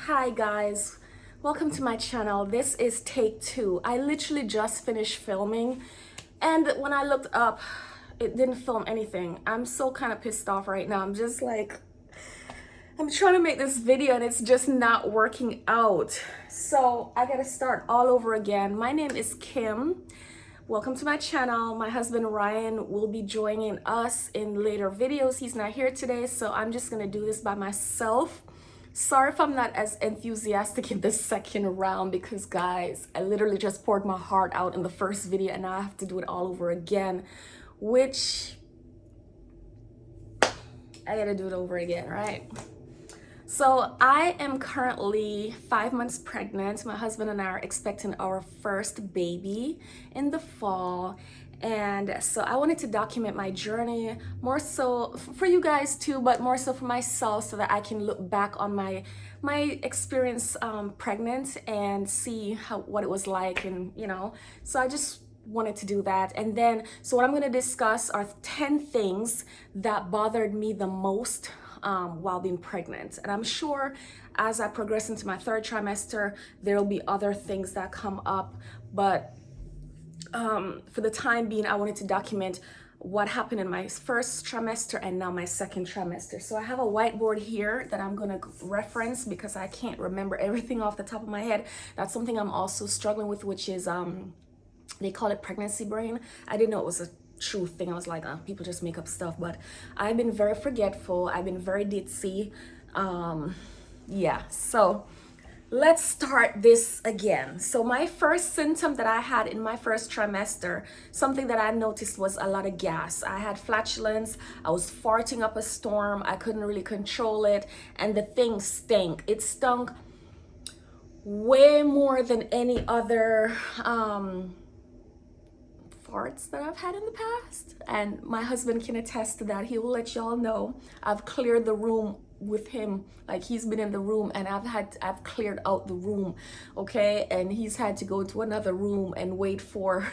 Hi guys, welcome to my channel. This is take two. I literally just finished filming, and when I looked up, it didn't film anything. I'm so kind of pissed off right now. I'm just like, I'm trying to make this video and it's just not working out. So I gotta start all over again. My name is Kim. Welcome to my channel. My husband Ryan will be joining us in later videos. He's not here today, so I'm just gonna do this by myself. Sorry if I'm not as enthusiastic in this second round because guys, I literally just poured my heart out in the first video and now I have to do it all over again, which I gotta do it over again, right? So I am currently 5 months pregnant. My husband and I are expecting our first baby in the fall. And so I wanted to document my journey, more so for you guys too, but more so for myself, so that I can look back on my experience pregnant and see what it was like, and so I just wanted to do that. And then so what I'm going to discuss are 10 things that bothered me the most while being pregnant. And I'm sure as I progress into my third trimester, there will be other things that come up, but for the time being, I wanted to document what happened in my first trimester and now my second trimester. So I have a whiteboard here that I'm going to reference because I can't remember everything off the top of my head. That's something I'm also struggling with, which is they call it pregnancy brain. I didn't know it was a true thing. I was like, people just make up stuff, but I've been very forgetful. I've been very ditzy. Yeah, so let's start this again. So my first symptom that I had in my first trimester, something that I noticed, was a lot of gas. I had flatulence. I was farting up a storm. I couldn't really control it, and the thing stank. It stunk way more than any other farts that I've had in the past, and my husband can attest to that. He will let y'all know I've cleared the room with him. Like, he's been in the room and I've cleared out the room, okay, and he's had to go to another room and wait for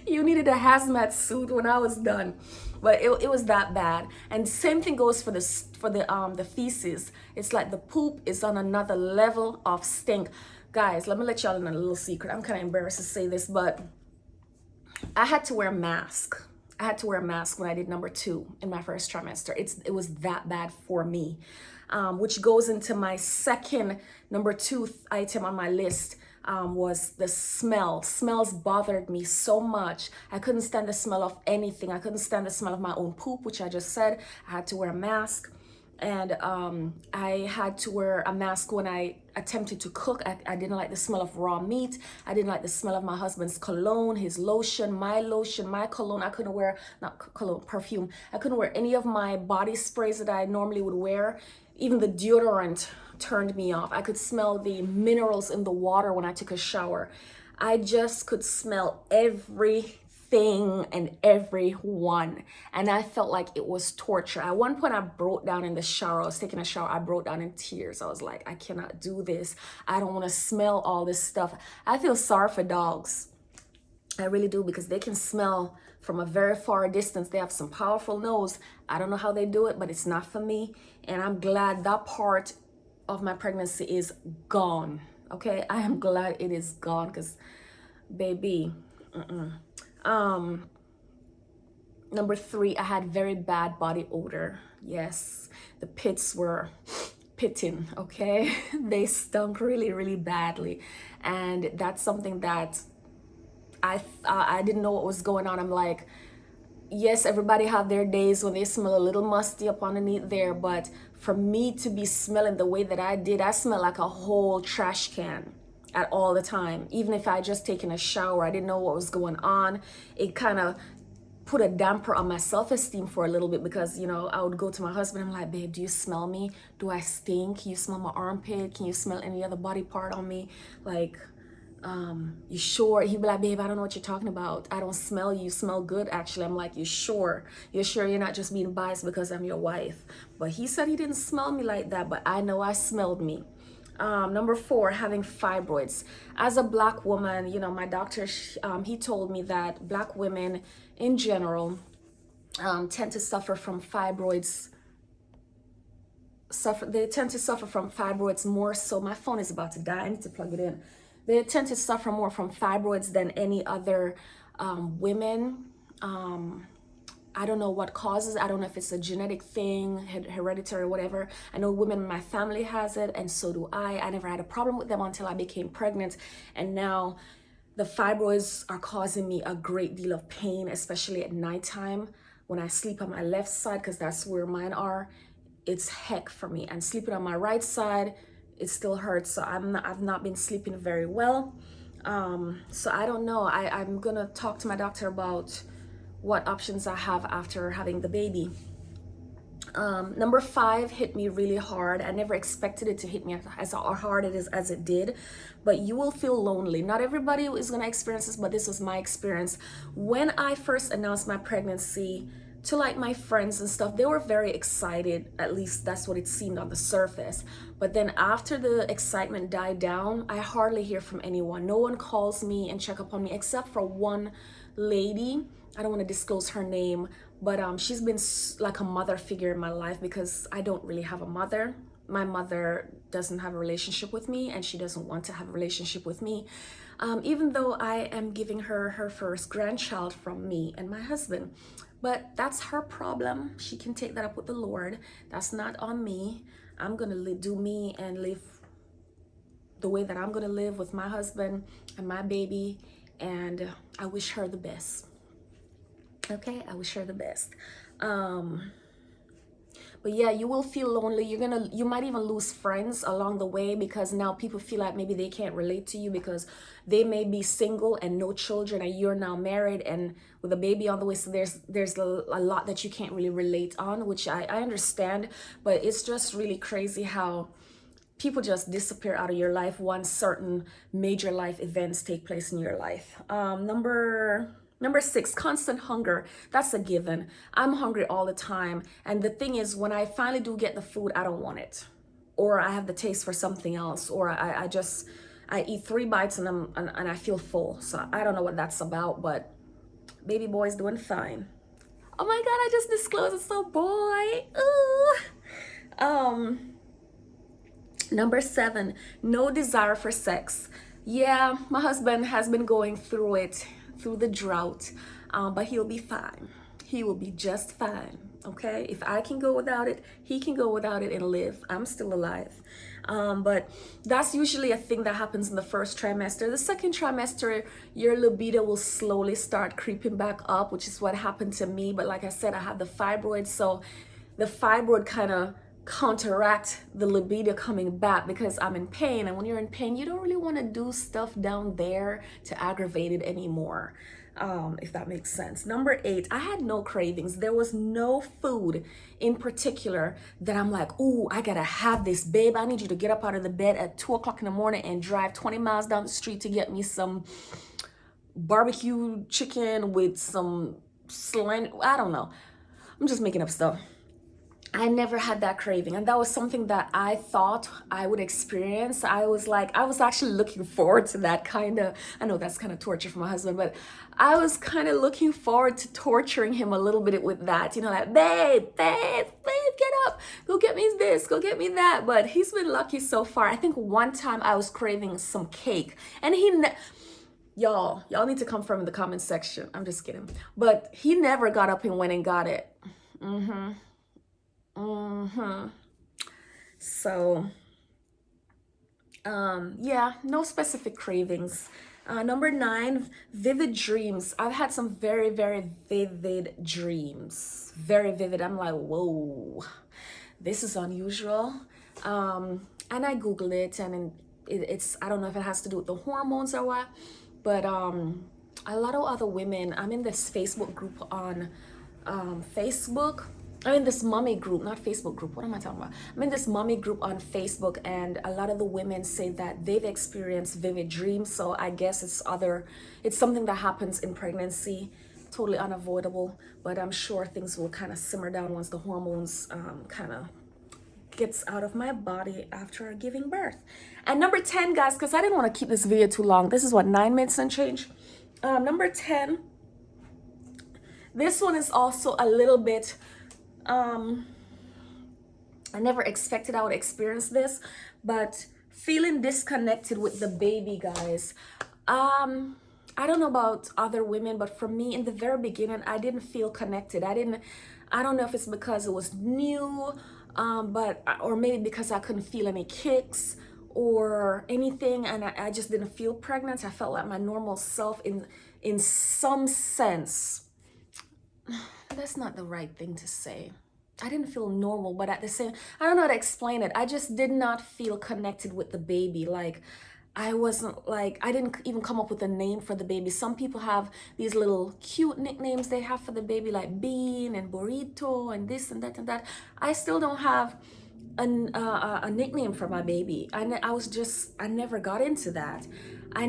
you needed a hazmat suit when I was done. But it was that bad. And same thing goes for the feces. It's like the poop is on another level of stink. Guys, let me let y'all in a little secret. I'm kind of embarrassed to say this, but I had to wear a mask. I had to wear a mask when I did number 2 in my first trimester. It was that bad for me, which goes into my second number 2 item on my list. Was the smell. Smells bothered me so much. I couldn't stand the smell of anything. I couldn't stand the smell of my own poop, which I just said. I had to wear a mask. And I had to wear a mask when I attempted to cook. I didn't like the smell of raw meat. I didn't like the smell of my husband's cologne, his lotion, my cologne. I couldn't wear, not cologne, perfume. I couldn't wear any of my body sprays that I normally would wear. Even the deodorant turned me off. I could smell the minerals in the water when I took a shower. I just could smell everything and everyone, and I felt like it was torture. At one point I broke down in the shower. I was taking a shower. I broke down in tears. I was like, I cannot do this. I don't want to smell all this stuff. I feel sorry for dogs. I really do, because they can smell from a very far distance. They have some powerful nose. I don't know how they do it, but it's not for me. And I'm glad that part of my pregnancy is gone. Okay, I am glad it is gone, because baby, number 3, I had very bad body odor. Yes, the pits were pitting, okay? They stunk really, really badly. And that's something that I didn't know what was going on. I'm like, yes, everybody have their days when they smell a little musty up underneath there, but for me to be smelling the way that I did, I smelled like a whole trash can at all the time. Even if I just taken a shower, I didn't know what was going on. It kind of put a damper on my self-esteem for a little bit, because I would go to my husband. I'm like, babe, do you smell me? Do I stink? Can you smell my armpit? Can you smell any other body part on me? Like, you sure? He'd be like, babe, I don't know what you're talking about. I don't smell you. You smell good, actually. I'm like, you sure? You're sure you're not just being biased because I'm your wife? But he said he didn't smell me like that, but I know I smelled me. Number 4, having fibroids. As a black woman, my doctor, he told me that black women in general tend to suffer from fibroids they tend to suffer from fibroids more so. My phone is about to die. I need to plug it in. They tend to suffer more from fibroids than any other women. I don't know what causes. I don't know if it's a genetic thing, hereditary, whatever. I know women in my family has it, and so do I. I never had a problem with them until I became pregnant, and now the fibroids are causing me a great deal of pain, especially at nighttime when I sleep on my left side, because that's where mine are. It's heck for me. And sleeping on my right side, it still hurts. So I've not been sleeping very well. So I don't know. I'm gonna talk to my doctor about what options I have after having the baby. Number 5 hit me really hard. I never expected it to hit me as hard as it did, but you will feel lonely. Not everybody is gonna experience this, but this was my experience. When I first announced my pregnancy to like my friends and stuff, they were very excited. At least that's what it seemed on the surface. But then after the excitement died down, I hardly hear from anyone. No one calls me and check up on me except for one lady. I don't want to disclose her name, but she's been like a mother figure in my life because I don't really have a mother. My mother doesn't have a relationship with me, and she doesn't want to have a relationship with me, even though I am giving her her first grandchild from me and my husband. But that's her problem. She can take that up with the Lord. That's not on me. I'm gonna do me and live the way that I'm gonna live with my husband and my baby, and I wish her the best. Okay, I wish her the best. But yeah, you will feel lonely. You might even lose friends along the way, because now people feel like maybe they can't relate to you because they may be single and no children, and you're now married and with a baby on the way. So there's a lot that you can't really relate on, which I understand, but it's just really crazy how people just disappear out of your life once certain major life events take place in your life. Number 6, constant hunger. That's a given. I'm hungry all the time. And the thing is, when I finally do get the food, I don't want it. Or I have the taste for something else. Or I eat 3 bites and I feel full. So I don't know what that's about, but baby boy's doing fine. Oh my God, I just disclosed it's a boy. Ooh. Number 7, no desire for sex. Yeah, my husband has been going through it, through the drought, but he'll be fine. He will be just fine, okay? If I can go without it, he can go without it and live. I'm still alive. But that's usually a thing that happens in the first trimester. The second trimester, your libido will slowly start creeping back up, which is what happened to me. But like I said, I have the fibroid, so the fibroid kind of counteract the libido coming back because I'm in pain, and when you're in pain you don't really want to do stuff down there to aggravate it anymore, if that makes sense. Number 8, I had no cravings. There was no food in particular that I'm like, ooh, I gotta have this. Babe, I need you to get up out of the bed at 2 o'clock in the morning and drive 20 miles down the street to get me some barbecue chicken with some I don't know, I'm just making up stuff. I never had that craving, and that was something that I thought I would experience. I was actually looking forward to that kind of, I know that's kind of torture for my husband, but I was kind of looking forward to torturing him a little bit with that, you know, like, babe, get up, go get me this, go get me that. But he's been lucky so far. I think one time I was craving some cake, and y'all need to confirm in the comment section. I'm just kidding. But he never got up and went and got it. So yeah, no specific cravings. Number 9, vivid dreams. I've had some very, very vivid dreams. Very vivid. I'm like, whoa, this is unusual. And I Googled it, and it's, I don't know if it has to do with the hormones or what, but a lot of other women, I'm in this Facebook group on Facebook. I'm in this mommy group, not Facebook group. What am I talking about? I'm in this mommy group on Facebook, and a lot of the women say that they've experienced vivid dreams. So I guess it's something that happens in pregnancy, totally unavoidable. But I'm sure things will kind of simmer down once the hormones kind of gets out of my body after giving birth. And number 10, guys, because I didn't want to keep this video too long. This is what, 9 minutes and change. Number 10. This one is also a little bit I never expected I would experience this, but feeling disconnected with the baby, guys. I don't know about other women, but for me in the very beginning, I didn't feel connected. I don't know if it's because it was new, or maybe because I couldn't feel any kicks or anything, and I just didn't feel pregnant. I felt like my normal self in some sense. That's not the right thing to say. I didn't feel normal, but at the same, I don't know how to explain it. I just did not feel connected with the baby. Like, I wasn't like, I didn't even come up with a name for the baby. Some people have these little cute nicknames they have for the baby, like Bean and Burrito and this and that and that. I still don't have a nickname for my baby. I never got into that. I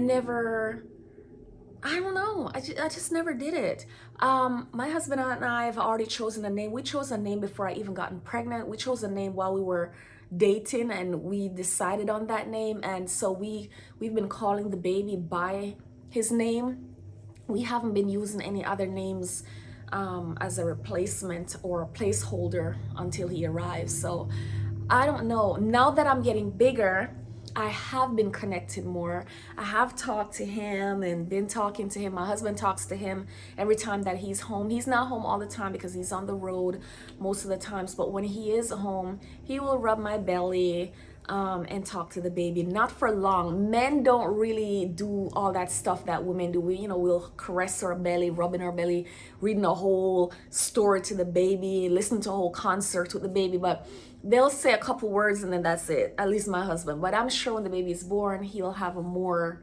don't know. I just never did it. My husband and I have already chosen a name. We chose a name before I even gotten pregnant. We chose a name while we were dating, and we decided on that name. And so we've been calling the baby by his name. We haven't been using any other names as a replacement or a placeholder until he arrives. So I don't know. Now that I'm getting bigger, I have been connected more. I have talked to him and been talking to him. My husband talks to him every time that he's home. He's not home all the time because he's on the road most of the times. But when he is home, he will rub my belly and talk to the baby. Not for long. Men don't really do all that stuff that women do. We'll caress our belly, rubbing our belly, reading a whole story to the baby, listening to a whole concert with the baby. But they'll say a couple words and then that's it. At least my husband. But I'm sure when the baby is born, he'll have a more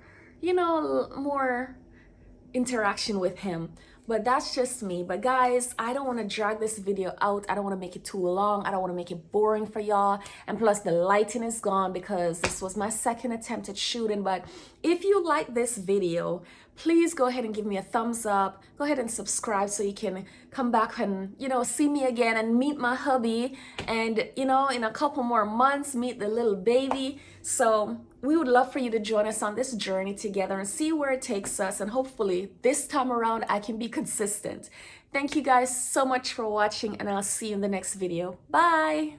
interaction with him. But that's just me. But guys, I don't want to drag this video out. I don't want to make it too long. I don't want to make it boring for y'all. And plus the lighting is gone because this was my second attempt at shooting. But if you like this video, please go ahead and give me a thumbs up. Go ahead and subscribe so you can come back and, see me again and meet my hubby. And, in a couple more months, meet the little baby. So we would love for you to join us on this journey together and see where it takes us. And hopefully this time around, I can be consistent. Thank you guys so much for watching, and I'll see you in the next video. Bye.